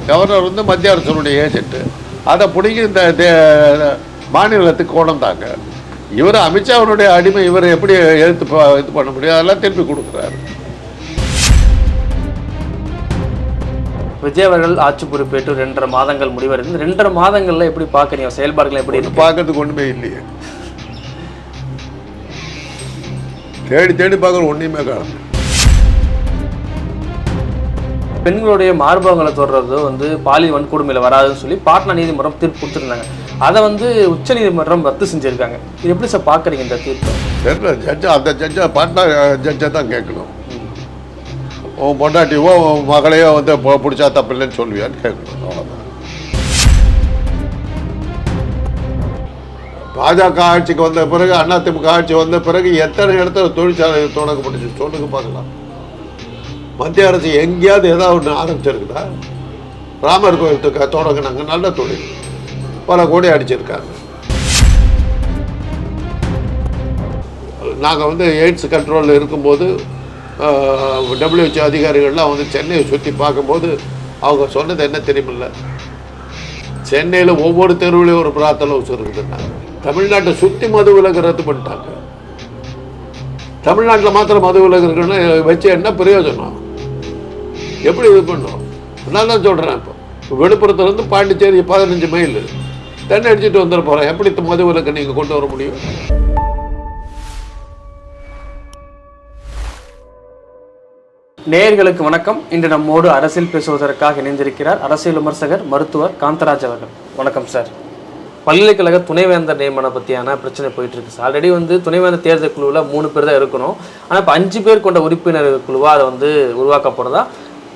Governor வந்து மத்திய அரசனுடைய ஏஜென்ட்டு. அதை பிடிங்கி இந்த மாநிலத்துக்கு கொண்டாங்க. இவர் அமித்ஷாவினுடைய அடிமை. இவர் எப்படி எழுத்து இது பண்ண முடியும்? அதெல்லாம் திருப்பி கொடுக்குறாரு. விஜய் அவர்கள் ஆட்சி பொறுப்பேற்று 2.5 மாதங்கள் முடிவடைந்து 2.5 மாதங்கள்ல எப்படி பார்க்குறீங்க? செயல்பாடுகள் எப்படி இருக்கு? பார்க்கறதுக்கு ஒன்றுமே இல்லையே. தேடி தேடி பார்க்குற ஒன்றுமே காணும். பெண்களுடைய மார்பகங்களை தொடர்றது வந்து பாலியல் வன்கொடுமையில் வராதுன்னு சொல்லி பாட்னா நீதிமன்றம் தீர்ப்பு கொடுத்துருந்தாங்க. அதை வந்து உச்ச நீதிமன்றம் ரத்து செஞ்சுருக்காங்க. இது எப்படி சார் பார்க்குறீங்க இந்த தீர்ப்பு? தெரியல, ஜட்ஜா அந்த ஜட்ஜா பாட்னா ஜட்ஜை தான் கேட்கணும். உன் பொண்டாட்டியோ உன் மகளையோ வந்து பிடிச்சா தப்பு இல்லைன்னு சொல்லுவியான்னு கேட்கணும். அவ்வளோதான். பாஜக ஆட்சிக்கு வந்த பிறகு, அதிமுக ஆட்சி வந்த பிறகு எத்தனை இடத்துல தொழிற்சாலை தொடங்கப்பட்டுச்சு சொல்லுங்க பார்க்கலாம். மத்திய அரசு எங்கேயாவது ஏதாவது ஒன்று ஆரம்பிச்சிருக்குதா? ராமர் கோயிலுக்கு தொடங்கினாங்க, நல்ல தொழில், பல கோடி அடிச்சிருக்காங்க. நாங்கள் வந்து எய்ட்ஸ் கண்ட்ரோலில் இருக்கும்போது WHO அதிகாரிகள்லாம் வந்து சென்னையை சுற்றி பார்க்கும்போது அவங்க சொன்னது என்ன தெரியுமில்ல, சென்னையில் ஒவ்வொரு தெருவிலையும் ஒரு பிரார்த்தனை ஹவுஸ் இருக்குதுன்னா. தமிழ்நாட்டை சுற்றி மது விலக்கு ரத்து பண்ணிட்டாங்க. தமிழ்நாட்டில் மாத்திரம் மது விலக்கு இருக்குன்னு வச்சு என்ன பிரயோஜனம்? எப்படி இது பண்ணோம்? நான் தான் சொல்கிறேன். இப்போ விழுப்புரத்துலேருந்து பாண்டிச்சேரி 15 மைல் தண்ணி அடிச்சுட்டு வந்துட போகிறேன். எப்படி மது விலக்கு நீங்கள் கொண்டு வர முடியும்? நேயர்களுக்கு வணக்கம். இன்று நம்மோடு அரசியல் பேசுவதற்காக இணைந்திருக்கிறார் அரசியல் விமர்சகர் மருத்துவர் காந்தராஜ் அவர்கள். வணக்கம் சார். பல்கலைக்கழக துணைவேந்தர் நியமனம் பற்றியான பிரச்சனை போயிட்டு இருக்கு சார். ஆல்ரெடி வந்து துணைவேந்தர் தேர்தல் குழுவில் 3 பேர் தான் இருக்கணும். ஆனால் இப்போ 5 பேர் கொண்ட உறுப்பினர் குழுவாக அதை வந்து உருவாக்கப்படுறதா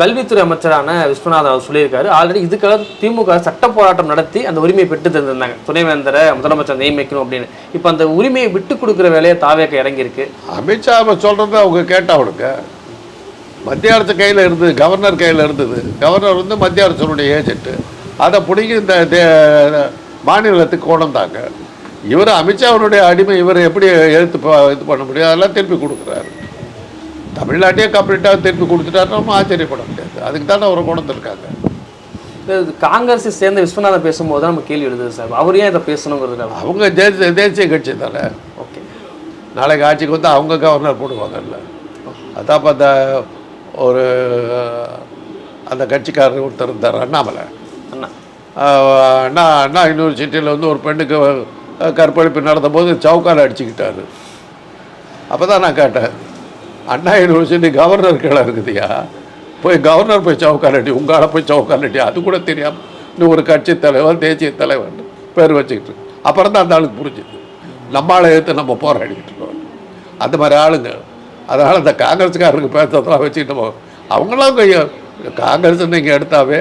கல்வித்துறை அமைச்சரான விஸ்வநாதன் அவர் சொல்லியிருக்காரு. ஆல்ரெடி இதுக்காக திமுக சட்ட போராட்டம் நடத்தி அந்த உரிமையை பெற்று தந்திருந்தாங்க, துணைவேந்தரை முதலமைச்சர் நியமிக்கணும் அப்படின்னு. இப்போ அந்த உரிமையை விட்டு கொடுக்குற வேலையை தாவேக்க இறங்கியிருக்கு. அமித்ஷா சொல்கிறது அவங்க கேட்டாவிடுங்க. மத்திய அரசு கையில் இருந்தது, கவர்னர் கையில் இருந்தது. கவர்னர் வந்து மத்திய அரசனுடைய ஏஜென்ட்டு. அதை பிடிங்கி இந்த மாநிலத்துக்கு கொண்டாங்க. இவர் அமித்ஷாவினுடைய அடிமை. இவர் எப்படி எழுத்து இது பண்ண முடியும்? அதெல்லாம் திருப்பி கொடுக்குறாரு. தமிழ்நாட்டையே கம்ப்ளீட்டாக திருப்பி கொடுத்துட்டாரு. நம்ம ஆச்சரியப்பட முடியாது. அதுக்கு தானே அவரை கொண்டுருக்காங்க. காங்கிரஸை சேர்ந்த விஸ்வநாதன் பேசும்போது தான் நம்ம கேள்வி எழுதுது சார். அவர் ஏன் இதை பேசணுங்கிறது? அவங்க தேசிய கட்சி தானே. ஓகே, நாளைக்கு ஆட்சிக்கு வந்து அவங்க கவர்னர் போடுவாங்கல்ல. அதான் பார்த்தா ஒரு அந்த கட்சிக்காரர் ஒருத்தர் இருந்தார், அண்ணாமலை அண்ணா யூனிவர்சிட்டியில் வந்து ஒரு பெண்ணுக்கு கற்பழிப்பு நடந்தபோது சவுக்கால் அடிச்சுக்கிட்டாரு. அப்போ தான் நான் கேட்டேன், அண்ணா யூனிவர்சிட்டி கவர்னர் கீழே இருக்குதுயா, போய் கவர்னர் போய் சவுக்கால் அடி, உங்களால் போய் சவுக்கால் அடி, அது கூட தெரியாமல் இன்னும் ஒரு கட்சி தலைவர், தேசிய தலைவர் பேர் வச்சுக்கிட்டு. அப்புறம் தான் அந்த ஆளுக்கு புரிஞ்சுது நம்மளால் எடுத்து நம்ம போராடிக்கிட்டு இருக்கோம். அந்த மாதிரி ஆளுங்க. அதனால் அந்த காங்கிரஸுக்காரருக்கு பேசுறதெல்லாம் வச்சுக்கிட்டு நம்ம அவங்களாம் காங்கிரஸ் நீங்கள் எடுத்தாவே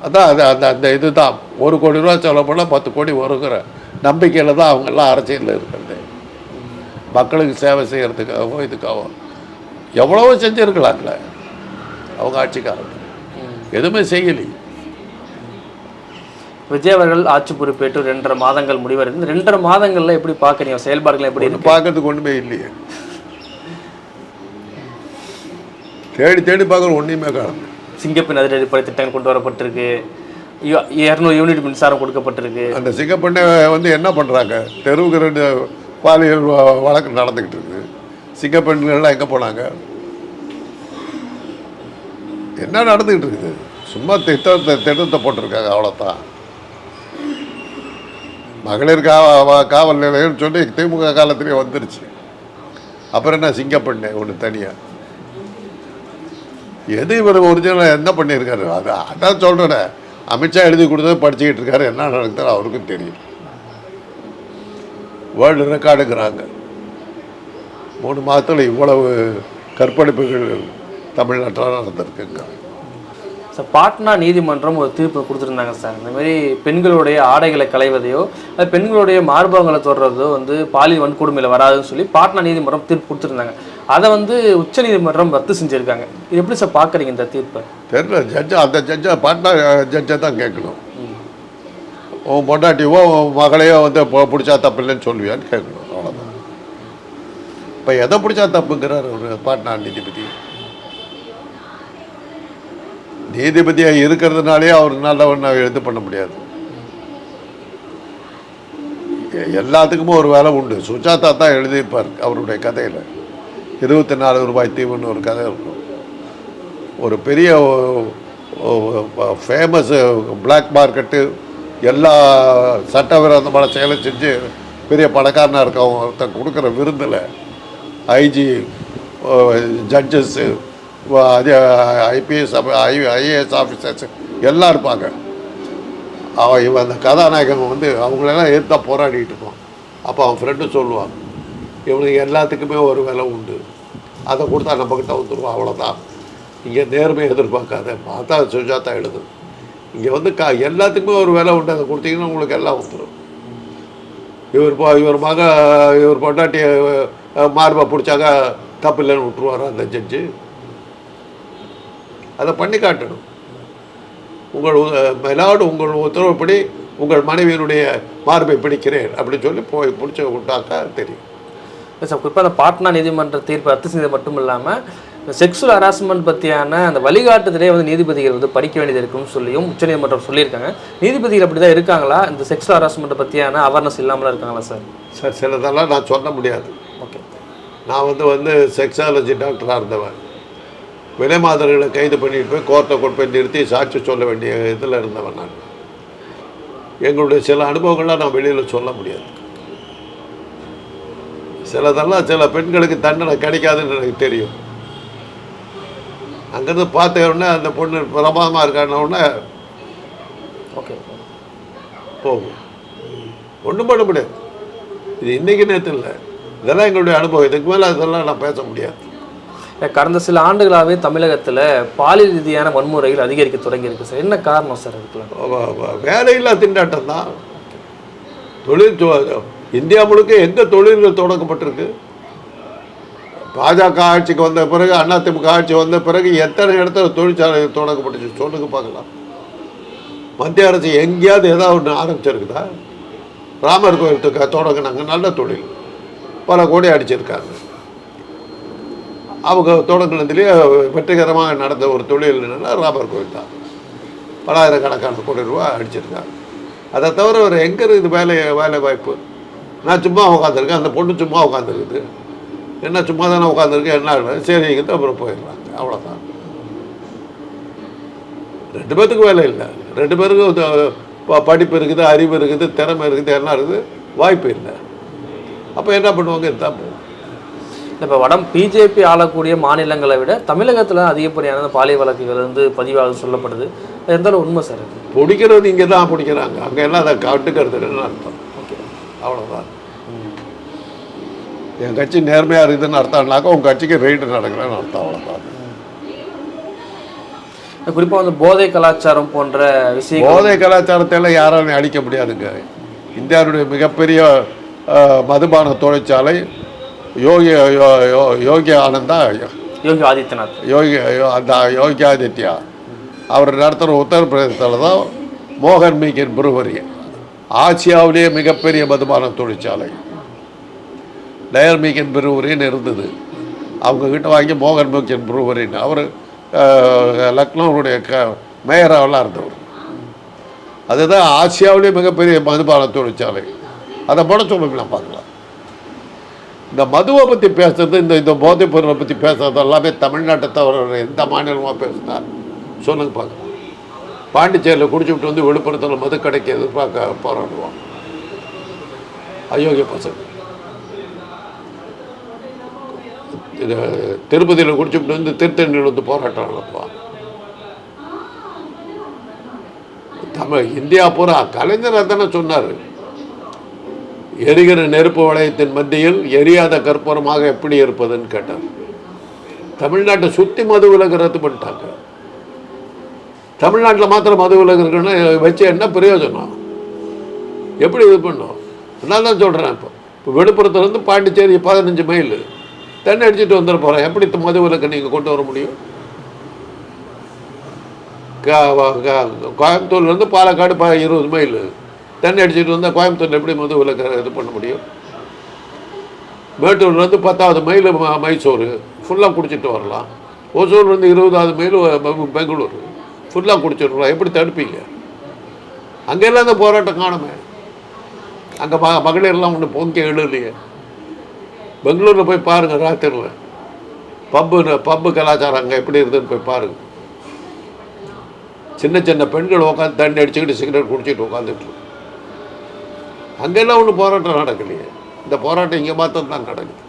அதான் அந்த அந்த இது தான் 1 கோடி ரூபா செலவு பண்ணால் 10 கோடி வருங்கிற நம்பிக்கையில் தான் அவங்கெல்லாம் அரசியலில் இருக்கிறது. மக்களுக்கு சேவை செய்கிறதுக்காகவோ இதுக்காகவோ எவ்வளவோ செஞ்சுருக்கலாம்ல அவங்க ஆட்சிக்காரங்க. எதுவுமே செய்யலை. விஜய் அவர்கள் ஆட்சி பொறுப்பேற்று 2.5 மாதங்கள் முடிவடைந்து 2.5 மாதங்களில் எப்படி பார்க்குறீங்க? செயல்பாடுகள் எப்படி இருக்கு? பார்க்கறதுக்கு ஒன்றுமே இல்லையே. தேடி தேடி பார்க்குற ஒன்றுமே காணும். சிங்கப்பெண் அதிரடிப்படை திட்டங்கள் கொண்டு வரப்பட்டிருக்கு. 200 யூனிட் மின்சாரம் கொடுக்கப்பட்டிருக்கு. அந்த சிங்கப்பெண்ணை வந்து என்ன பண்ணுறாங்க? தெருவுக்கு 2 பாலியல் வழக்கு நடந்துக்கிட்டு இருக்குது. சிங்கப்பெண்கள்லாம் எங்கே போனாங்க? என்ன நடந்துக்கிட்டு இருக்குது? சும்மா திட்டத்தை போட்டிருக்காங்க, அவ்வளோதான். மகளிர் காவல் நிலையம்னு சொல்லி திமுக காலத்திலே வந்துருச்சு. அப்புறம் என்ன சிங்கப்பெண்ணை ஒன்று தனியாக? எது இவர் ஒரிஜினல் என்ன பண்ணியிருக்காரு? அதான் சொல்கிறேன். அமித்ஷா எழுதி கொடுத்தது படிச்சுக்கிட்டு இருக்காரு. என்ன நடக்குது அவருக்கும் தெரியும். வேர்ல்டு ரெக்கார்டுங்கிறாங்க. 3 மாதத்தில் இவ்வளவு கற்பழிப்புகள் தமிழ்நாட்டில் நடந்திருக்குங்க. சார், பாட்னா நீதிமன்றம் ஒரு தீர்ப்பு கொடுத்துருந்தாங்க சார். இந்தமாரி பெண்களுடைய ஆடைகளை களைவதையோ அது பெண்களுடைய மார்பகங்களை தொடர்றதோ வந்து பாலியல் வன்கொடுமையில் வராதுன்னு சொல்லி பாட்னா நீதிமன்றம் தீர்ப்பு கொடுத்துருந்தாங்க. அதை வந்து உச்ச நீதிமன்றம் ரத்து செஞ்சுருக்காங்க. இது எப்படி சார் பார்க்குறீங்க இந்த தீர்ப்பை? தெரியல, ஜட்ஜா அந்த ஜட்ஜா பாட்னா ஜட்ஜை தான் கேட்கணும். உன் பொண்டாட்டியோ உன் மகளையோ வந்து பிடிச்சா தப்பு இல்லைன்னு சொல்லுவியான்னு கேட்கணும். அவ்வளோதான். இப்போ எதை பிடிச்சா தப்புங்கிறார் ஒரு பாட்னா நீதிபதி? நீதிபதியாக இருக்கிறதுனாலே அவர் நல்லவன் இது பண்ண முடியாது. எல்லாத்துக்குமே ஒரு வேலை உண்டு. சுஜாதா தான் எழுதியிருப்பார் அவருடைய கதையில். 24 ரூபாய் தீவுன்னு ஒரு கதை இருக்கும். ஒரு பெரிய ஃபேமஸ் பிளாக் மார்க்கெட்டு எல்லா சட்டவிரோதமான செயலை செஞ்சு பெரிய பணக்காரனாக இருக்கவங்க ஒருத்தன் கொடுக்குற விருந்தில் IG, judges, IPS, IAS officers எல்லாம் இருப்பாங்க. இவன் அந்த கதாநாயகன் வந்து அவங்களெல்லாம் எதிர்த்தா போராடிட்டு இருப்பான். அப்போ அவன் ஃப்ரெண்டு சொல்லுவான், இவனுக்கு எல்லாத்துக்குமே ஒரு விலை உண்டு, அதை கொடுத்தா நம்மக்கிட்ட வந்துடுவான், அவ்வளோதான். இங்கே நேர்மையை எதிர்பார்க்காத. பார்த்தா சுஜாதா எழுது. இங்கே வந்து எல்லாத்துக்குமே ஒரு விலை உண்டு, அதை கொடுத்தீங்கன்னா உங்களுக்கு எல்லாம் வந்துடும். இவர் பொண்டாட்டியை மார்பை பிடிச்சாக்க தப்பு இல்லைன்னு விட்டுருவாரா அந்த ஜட்ஜு? அதை பண்ணி காட்டணும். உங்கள் மெலாடு உங்கள் உத்தரவுப்படி உங்கள் மனைவியினுடைய மார்பை பிடிக்கிறேன் அப்படின்னு சொல்லி போய் பிடிச்ச விட்டாக்கா தெரியும். சார், குறிப்பாக அந்த பாட்னா நீதிமன்ற தீர்ப்பு ரத்து செய்தது மட்டும் இல்லாமல் இந்த செக்ஸுவல் ஹராஸ்மெண்ட் பற்றியான அந்த வழிகாட்டுதலே வந்து நீதிபதிகள் வந்து படிக்க வேண்டியது இருக்குன்னு சொல்லியும் உச்சநீதிமன்றம் சொல்லியிருக்காங்க. நீதிபதிகள் அப்படி தான் இருக்காங்களா? இந்த செக்ஸுவல் ஹராஸ்மெண்ட் பற்றியான அவேர்னஸ் இல்லாமல் இருக்காங்களா சார்? சார், சிலதெல்லாம் நான் சொல்ல முடியாது. ஓகே. நான் வந்து செக்ஸாலஜி டாக்டராக இருந்தவன். விலைமாதர்களை கைது பண்ணிட்டு போய் கோர்ட்டை கொண்டு போய் நிறுத்தி சாட்சி சொல்ல வேண்டிய இதில் இருந்தவன் நான். எங்களுடைய சில அனுபவங்கள்லாம் நான் வெளியில் சொல்ல முடியாது. சிலதெல்லாம் சில பெண்களுக்கு தண்டனை கிடைக்காதுன்னு எனக்கு தெரியும். அங்கேருந்து பார்த்த உடனே அந்த பொண்ணு பிரமாதமாக இருக்கான உடனே ஓகே போகும். ஒன்றும் பண்ண முடியாது. இது இன்றைக்கி நேற்று இல்லை, இதெல்லாம் எங்களுடைய அனுபவம். இதுக்கு மேலே அதெல்லாம் நான் பேச முடியாது. கடந்த சில ஆண்டுகளாகவே தமிழகத்தில் பாலியல் ரீதியான வன்முறைகள் அதிகரிக்க தொடங்கியிருக்கு சார். என்ன காரணம் சார் அதுக்குலாம்? வேலையில்லா திண்டாட்டம் தான். தொழில் இந்தியா முழுக்க எந்த தொழில்கள் தொடங்கப்பட்டிருக்கு? பாஜக ஆட்சிக்கு வந்த பிறகு, அதிமுக ஆட்சி வந்த பிறகு எத்தனை இடத்துல தொழிற்சாலை தொடங்கப்பட்டுச்சு சொல்லுங்க பார்க்கலாம். மத்திய அரசு எங்கேயாவது ஏதாவது ஒன்று ஆரம்பிச்சிருக்குதா? ராமர் கோயிலுக்கு தொடங்கினாங்க, நல்ல தொழில், பல கோடி அடிச்சிருக்காங்க. அவங்க தொடங்கினதுலேயே வெற்றிகரமாக நடந்த ஒரு தொழில் என்னென்னா ராமர் கோயில் தான். பலாயிரக்கணக்கான கோடி ரூபா அடிச்சிருக்காங்க. அதை தவிர ஒரு எங்கே இருக்குது வேலை வாய்ப்பு? நான் சும்மா உட்காந்துருக்கேன், அந்த பொண்ணு சும்மா உட்காந்துருக்குது. என்ன சும்மா தானே உட்காந்துருக்கு, என்ன சரிங்கிறது, அப்புறம் போயிடுறாங்க, அவ்வளோதான். 2 பேர்த்துக்கும் வேலை இல்லை. 2 பேருக்கும் படிப்பு இருக்குது, அறிவு இருக்குது, திறமை இருக்குது, என்ன இருக்குது, வாய்ப்பு இல்லை. அப்போ என்ன பண்ணுவாங்க? இதுதான் போகும். இப்போ பிஜேபி ஆளக்கூடிய மாநிலங்களை விட தமிழகத்தில் அதிகப்படியான பாலியல் வழக்குகள் வந்து பதிவாக சொல்லப்படுது. எந்த அளவு உண்மை சார்? பிடிக்கிறது இங்கே தான் பிடிக்கிறாங்க, அங்கே எல்லாம் அதை கட்டுக்கிறதுன்னு அர்த்தம். ஓகே, அவ்வளோதான். என் கட்சி நேர்மையாக இருக்குதுன்னு அர்த்தம்னாக்கா உங்கள் கட்சிக்கு ரைட்டு நடக்கிறேன்னு அர்த்தம், அவ்வளோதான். குறிப்பாக வந்து போதை கலாச்சாரம் போன்ற விஷயம், போதை கலாச்சாரத்தை எல்லாம் யாராலையும் அழிக்க முடியாதுங்க. இந்தியாவுடைய மிகப்பெரிய மதுபான தொழிற்சாலை யோகி ஆதித்யநாத், யோகி ஆதித்யா அவர் நடத்துகிற உத்தரப்பிரதேசத்தில் தான் மோகன் மீகன் ப்ரூவரி, ஆசியாவிலேயே மிகப்பெரிய மதுபான தொழிற்சாலை. டயர் மீகன் ப்ரூவரின்னு இருந்தது, அவங்கக்கிட்ட வாங்கி மோகன் மீகன் ப்ரூவரின்னு. அவர் லக்னோவுடைய மேயராகலாம் இருந்தவர். அதுதான் ஆசியாவிலேயே மிகப்பெரிய மதுபான தொழிற்சாலை. அதை போட சொல்லுங்களேன் பார்க்கலாம். இந்த மதுவை பற்றி பேசுறது, இந்த போதைப் பொருளை பற்றி பேசுறது எல்லாமே தமிழ்நாட்டை தவிர எந்த மாநிலமாக பேசுனார் சொல்லுங்க பார்க்கலாம். பாண்டிச்சேரியில் குடிச்சுட்டு வந்து விழுப்புரத்தில் மது கடைக்கு எதிர்பார்க்க போராடுவான் அயோக்கிய பசங்க. திருப்பதியில் குடிச்சுட்டு வந்து திருத்தணியில் வந்து போராட்டம் நடத்துவான். இந்தியா பூரா கலைஞர் தானே சொன்னார், எரிகிற நெருப்பு வளையத்தின் மத்தியில் எரியாத கற்பூரமாக எப்படி இருப்பதுன்னு கேட்டார். தமிழ்நாட்டை சுற்றி மது விலக்கு ரத்து பண்ணிட்டாங்க. தமிழ்நாட்டில் மாத்திரம் மது விலக்கு இருக்குன்னு வச்சு என்ன பிரயோஜனம்? எப்படி இது பண்ணோம்? நான் தான் சொல்கிறேன். இப்போ விழுப்புரத்துலேருந்து பாண்டிச்சேரி 15 மைல் தண்ணி அடிச்சுட்டு வந்துட போகிறேன். எப்படி மது விலக்கை நீங்கள் கொண்டு வர முடியும்? கோயம்புத்தூர்லேருந்து பாலக்காடு 20 மைல் தண்ணி அடிச்சுட்டு வந்தால் கோயம்புத்தூரில் எப்படி மது விலக்கை இது பண்ண முடியும்? மேட்டூர்லேருந்து 10வது மைல் மைசூர் ஃபுல்லாக குடிச்சிட்டு வரலாம். ஒசூர்லேருந்து 20வது மைல் பெங்களூர் ஃபுல்லாக குடிச்சிடுறோம், எப்படி தடுப்பீங்க? அங்கெல்லாம் அந்த போராட்டம் காணுமே. அங்கே மகளிர்லாம் ஒன்று பொங்கி எழுலையே. பெங்களூரில் போய் பாருங்கள், ராத்திரியில் பப்பு கலாச்சாரம் அங்கே எப்படி இருந்ததுன்னு போய் பாருங்கள். சின்ன சின்ன பெண்கள் உட்காந்து தண்ணி அடிச்சுக்கிட்டு சிகரெட் குடிச்சிட்டு உட்காந்துட்டு. அங்கெல்லாம் ஒன்றும் போராட்டம் நடக்கலையே. இந்த போராட்டம் இங்கே மாத்திரம் தான் நடக்குது.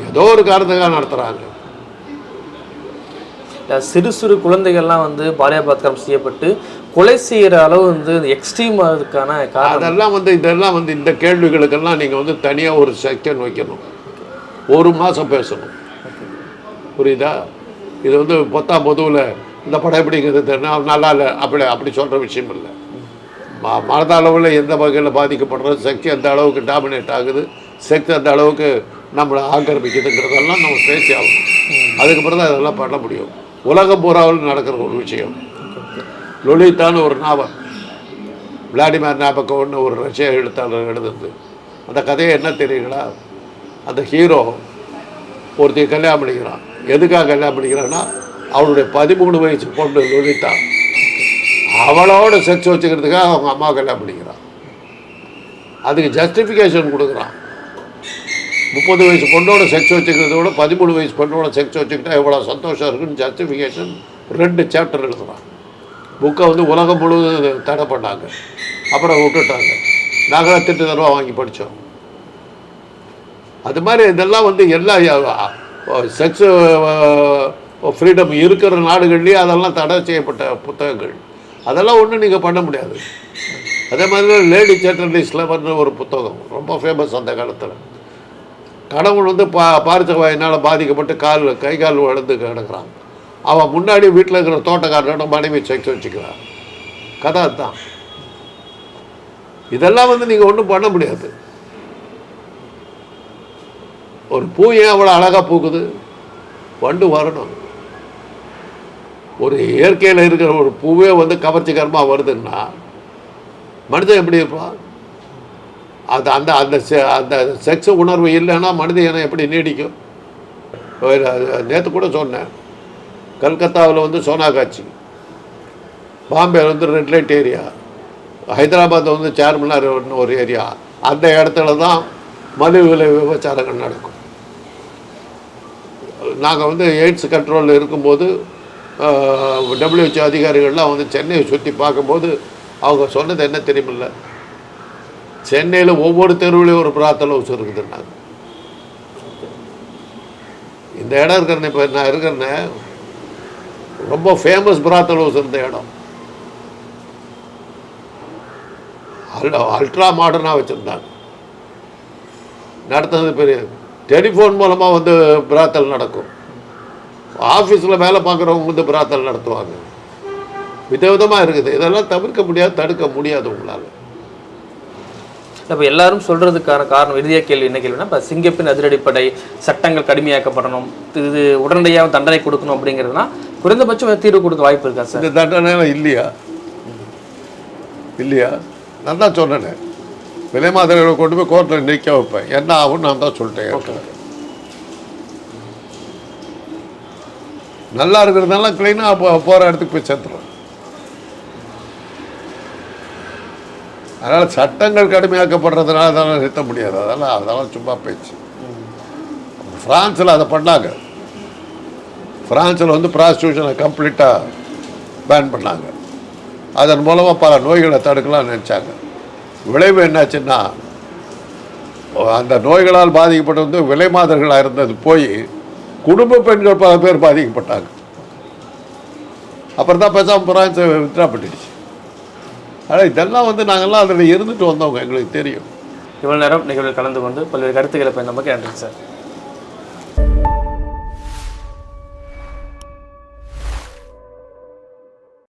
ஏதோ ஒரு காரணத்துக்காக நடத்துகிறாங்க. சிறு சிறு குழந்தைகள்லாம் வந்து பாலியல் பலாத்காரம் செய்யப்பட்டு கொலை செய்கிற அளவு வந்து எக்ஸ்ட்ரீம் ஆகிறதுக்கான காரணம் இதெல்லாம் வந்து இந்த கேள்விகளுக்கெல்லாம் நீங்கள் வந்து தனியாக ஒரு செக்ஷன் வைக்கணும். 1 மாதம் பேசணும், புரியுதா? இது வந்து பொதுவில் இந்த படம் எப்படிங்கிறது நல்லா இல்லை அப்படி சொல்கிற விஷயம் இல்லை. மனத அளவில் எந்த வகையில் பாதிக்கப்படுறது, செக்ஸ் எந்த அளவுக்கு டாமினேட் ஆகுது, செக்ஸ் எந்த அளவுக்கு நம்மளை ஆக்கிரமிக்குதுங்கிறதெல்லாம் நம்ம பேசி ஆகணும். அதுக்கப்புறம் தான் இதெல்லாம் பண்ண முடியும். உலகம் பூராவில் நடக்கிற ஒரு விஷயம். லொலிதான்னு ஒரு நாவல், விளாடிமிர் நாபகோன்னு ஒரு ரஷ்ய எழுத்தாளர் எழுதுறது. அந்த கதையை என்ன தெரியுங்களா? அந்த ஹீரோ ஒருத்தி கல்யாணம் பண்ணிக்கிறான். எதுக்காக கல்யாணம் பண்ணிக்கிறான்னா, அவளுடைய 13 வயசு பொண்ணு லொலிதா, அவளோட செக்ஸ் வச்சுக்கிறதுக்காக அவங்க அம்மா கல்யாணம் பண்ணிக்கிறான். அதுக்கு ஜஸ்டிஃபிகேஷன் கொடுக்குறான். 30 வயசு பொண்ணோட செக்ஸ் வச்சுக்கிறத விட 13 வயசு பொண்ணோட செக்ஸ் வச்சுக்கிட்டா எவ்வளோ சந்தோஷம் இருக்குன்னு ஜஸ்டிஃபிகேஷன் 2 சாப்டர் எழுதுகிறான். புக்கை வந்து உலகம் முழுவதும் தடை பண்ணாங்க, அப்புறம் விட்டுட்டாங்க. நாங்களாம் திட்டு வாங்கி படித்தோம். அது மாதிரி இதெல்லாம் வந்து எல்லா செக்ஸு ஃப்ரீடம் இருக்கிற நாடுகள்லேயே அதெல்லாம் தடை செய்யப்பட்ட புத்தகங்கள். அதெல்லாம் ஒன்றும் நீங்கள் பண்ண முடியாது. அதே மாதிரி லேடி சேட்டர்லி ஸ்லவர்னு ஒரு புத்தகம் ரொம்ப ஃபேமஸ் அந்த காலத்தில். கடவுள் வந்து பாரிச்சவாயினால் பாதிக்கப்பட்டு கை கால் வளர்ந்து கிடக்கிறான். அவன் முன்னாடி வீட்டில் இருக்கிற தோட்டக்காரனோட மனைவி செக்ஸ் வச்சுக்கிறான். கதை தான். இதெல்லாம் வந்து நீங்கள் ஒன்றும் பண்ண முடியாது. ஒரு பூ ஏன் அவ்வளோ அழகாக பூக்குது? வண்டு வரணும். ஒரு இயற்கையில் இருக்கிற ஒரு பூவே வந்து கவர்ச்சிகரமாக வருதுன்னா மனிதன் எப்படி இருப்பான்? அது அந்த அந்த அந்த செக்ஸ் உணர்வு இல்லைன்னா மனித இனம் எப்படி நீடிக்கும்? நேற்று கூட சொன்னேன், கல்கத்தாவில் வந்து சோனாகாட்சி, பாம்பேயில் வந்து ரெட் லைட் ஏரியா, ஹைதராபாத்தில் வந்து சார்மினார் ஒரு ஏரியா. அந்த இடத்துல தான் மலிவு விலை விபச்சாரங்கள் நடக்கும். நாங்கள் வந்து எய்ட்ஸ் கண்ட்ரோலில் இருக்கும்போது WHO அதிகாரிகள்லாம் வந்து சென்னையை சுற்றி பார்க்கும்போது அவங்க சொன்னது என்ன தெரியுமில்ல, சென்னையில் ஒவ்வொரு தெருவிலையும் ஒரு பிரார்த்தனை ஹவுஸ் இருக்குதுன்னாங்க. இந்த இடம் இருக்கிறேன், இப்போ நான் இருக்கிறேன்னு ரொம்ப ஃபேமஸ் பிரார்த்தனை ஹவுஸ் இருந்த இடம். அல்ட்ரா மாடர்னாக வச்சுருந்தாங்க. நடத்துறது பெரிய டெலிஃபோன் மூலமாக வந்து பிரார்த்தனை நடக்கும். ஆஃபீஸில் வேலை பார்க்குறவங்க வந்து பிரார்த்தனை நடத்துவாங்க. விதவிதமாக இருக்குது. இதெல்லாம் தவிர்க்க முடியாது, தடுக்க முடியாது உங்களால். இப்போ எல்லாரும் சொல்கிறதுக்கான காரணம், இறுதியாக கேள்வி என்ன கேள்வினா, இப்போ சிங்கப்பெண் அதிரடிப்படை சட்டங்கள் கடுமையாக்கப்படணும், இது உடனடியாக தண்டனை கொடுக்கணும் அப்படிங்கிறதுனா குறைந்தபட்சம் தீர்வு கொடுக்க வாய்ப்பு இருக்கா சார்? இந்த தண்டனை இல்லையா? நான் தான் சொன்னேன், விலை மாதிரிகளை கொண்டு போய் கோர்ட்டில் நிற்க வைப்பேன். என்ன ஆகும்னு நான் தான் சொல்லிட்டேன். நல்லா இருக்கிறதெல்லாம் க்ளீனாக போகிற இடத்துக்கு போய் சேர்த்துறோம். அதனால் சட்டங்கள் கடுமையாக்கப்படுறதுனால அதெல்லாம் நிறுத்த முடியாது. அதெல்லாம் சும்மா பேச்சு. ஃப்ரான்ஸில் அதை பண்ணாங்க. ஃப்ரான்ஸில் வந்து ப்ராஸ்டியூஷனை கம்ப்ளீட்டாக பேன் பண்ணாங்க. அதன் மூலமாக பல நோய்களை தடுக்கலாம்னு நினச்சாங்க. விளைவு என்னாச்சுன்னா, அந்த நோய்களால் பாதிக்கப்பட்டு வந்து விலை மாதர்களாக இருந்தது போய் குடும்ப பெண்கள் பல பேர் பாதிக்கப்பட்டாங்க. அப்புறம் தான் பேசாமல் பிரான்ஸை வித்ரா பண்ணிடுச்சு. ஆனால் இதெல்லாம் வந்து நாங்கள்லாம் அதில் இருந்துட்டு வந்தவங்க, எங்களுக்கு தெரியும். இவ்வளோ நேரம் நிகழ்வில் கலந்து கொண்டு பல்வேறு கருத்துக்களை நமக்கு நன்றி சார்.